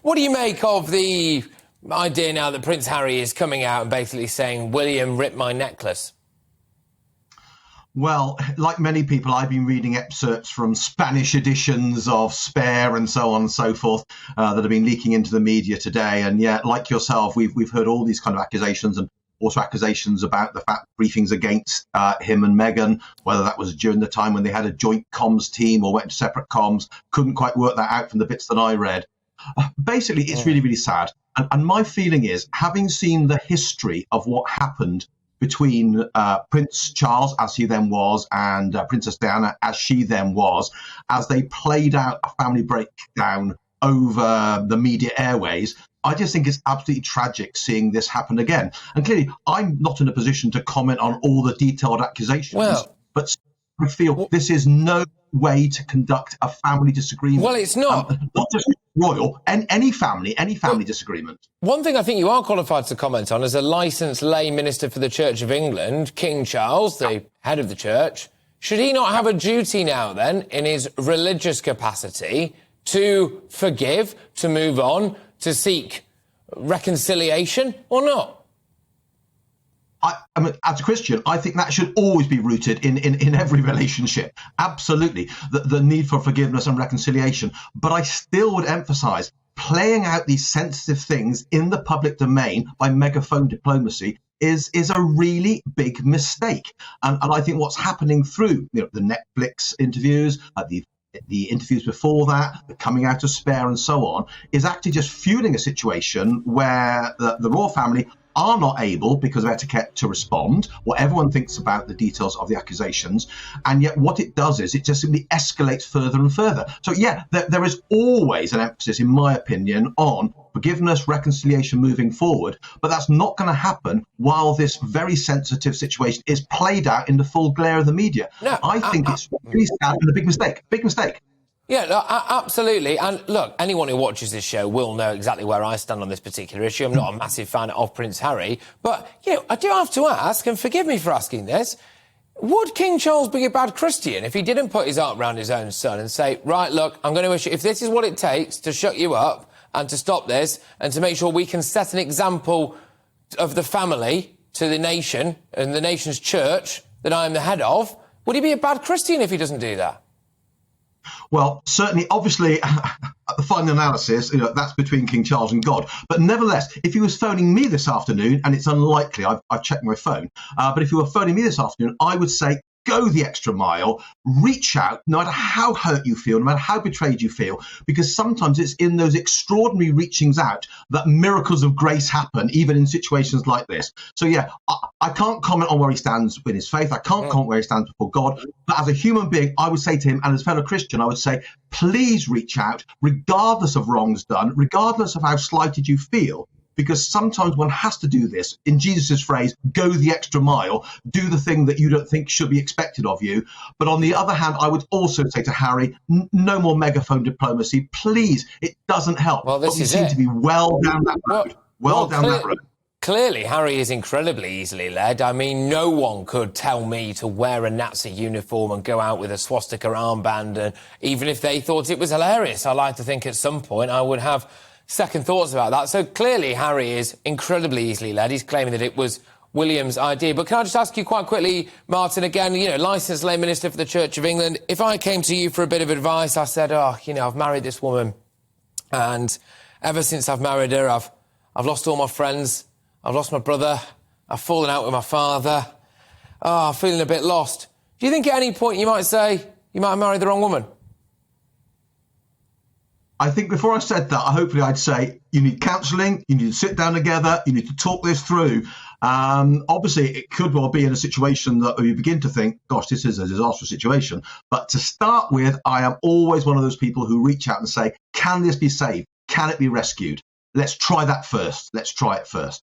What do you make of the idea now that Prince Harry is coming out and basically saying, William ripped my necklace? Well, like many people, I've been reading excerpts from Spanish editions of Spare and so on and so forth that have been leaking into the media today. And yeah, like yourself, we've heard all these kind of accusations, and also accusations about the fact briefings against him and Meghan, whether that was during the time when they had a joint comms team or went into separate comms. Couldn't quite work that out from the bits that I read. Basically, it's really, really sad. And my feeling is, having seen the history of what happened between Prince Charles, as he then was, and Princess Diana, as she then was, as they played out a family breakdown over the media airways, I just think it's absolutely tragic seeing this happen again. And clearly, I'm not in a position to comment on all the detailed accusations, but I feel this is no way to conduct a family disagreement. Well, it's not. Not just royal, and any family disagreement. One thing I think you are qualified to comment on, as a licensed lay minister for the Church of England, King Charles, the head of the church, should he not have a duty now then, in his religious capacity, to forgive, to move on, to seek reconciliation, or not? I mean, as a Christian, I think that should always be rooted in every relationship. Absolutely, the need for forgiveness and reconciliation. But I still would emphasise playing out these sensitive things in the public domain by megaphone diplomacy is a really big mistake. And I think what's happening through the Netflix interviews, the interviews before that, the coming out of Spare and so on, is actually just fueling a situation where the royal family are not able, because of etiquette, to respond, what everyone thinks about the details of the accusations. And yet what it does is it just simply escalates further and further. So yeah, there is always an emphasis, in my opinion, on forgiveness, reconciliation moving forward. But that's not going to happen while this very sensitive situation is played out in the full glare of the media. No, I think it's really sad and a big mistake. Big mistake. Yeah, no, absolutely. And look, anyone who watches this show will know exactly where I stand on this particular issue. I'm not a massive fan of Prince Harry. But, I do have to ask, and forgive me for asking this, would King Charles be a bad Christian if he didn't put his arm around his own son and say, right, look, I'm going to issue, if this is what it takes to shut you up and to stop this and to make sure we can set an example of the family to the nation and the nation's church that I am the head of, would he be a bad Christian if he doesn't do that? Well, certainly, obviously, the final analysis, that's between King Charles and God. But nevertheless, if he was phoning me this afternoon, and it's unlikely, I've checked my phone, but if he were phoning me this afternoon, I would say, go the extra mile, reach out, no matter how hurt you feel, no matter how betrayed you feel, because sometimes it's in those extraordinary reachings out that miracles of grace happen, even in situations like this. So yeah, I can't comment on where he stands with his faith. I can't comment where he stands before God. But as a human being, I would say to him, and as a fellow Christian, I would say, please reach out, regardless of wrongs done, regardless of how slighted you feel. Because sometimes one has to do this. In Jesus' phrase, go the extra mile, do the thing that you don't think should be expected of you. But on the other hand, I would also say to Harry, no more megaphone diplomacy. Please, it doesn't help. Well, this but we is seem it. to be well down that road. Well down that road. Clearly, Harry is incredibly easily led. I mean, no one could tell me to wear a Nazi uniform and go out with a swastika armband, and even if they thought it was hilarious. I like to think at some point I would have second thoughts about that. So clearly Harry is incredibly easily led. He's claiming that it was William's idea. But can I just ask you quite quickly, Martin, again, licensed lay minister for the Church of England, if I came to you for a bit of advice, I said, I've married this woman, and ever since I've married her, I've lost all my friends, I've lost my brother, I've fallen out with my father, I'm feeling a bit lost. Do you think at any point you might say you might have married the wrong woman? I think before I said that, hopefully I'd say you need counselling, you need to sit down together, you need to talk this through. Obviously, it could well be in a situation that you begin to think, gosh, this is a disastrous situation. But to start with, I am always one of those people who reach out and say, can this be saved? Can it be rescued? Let's try that first. Let's try it first.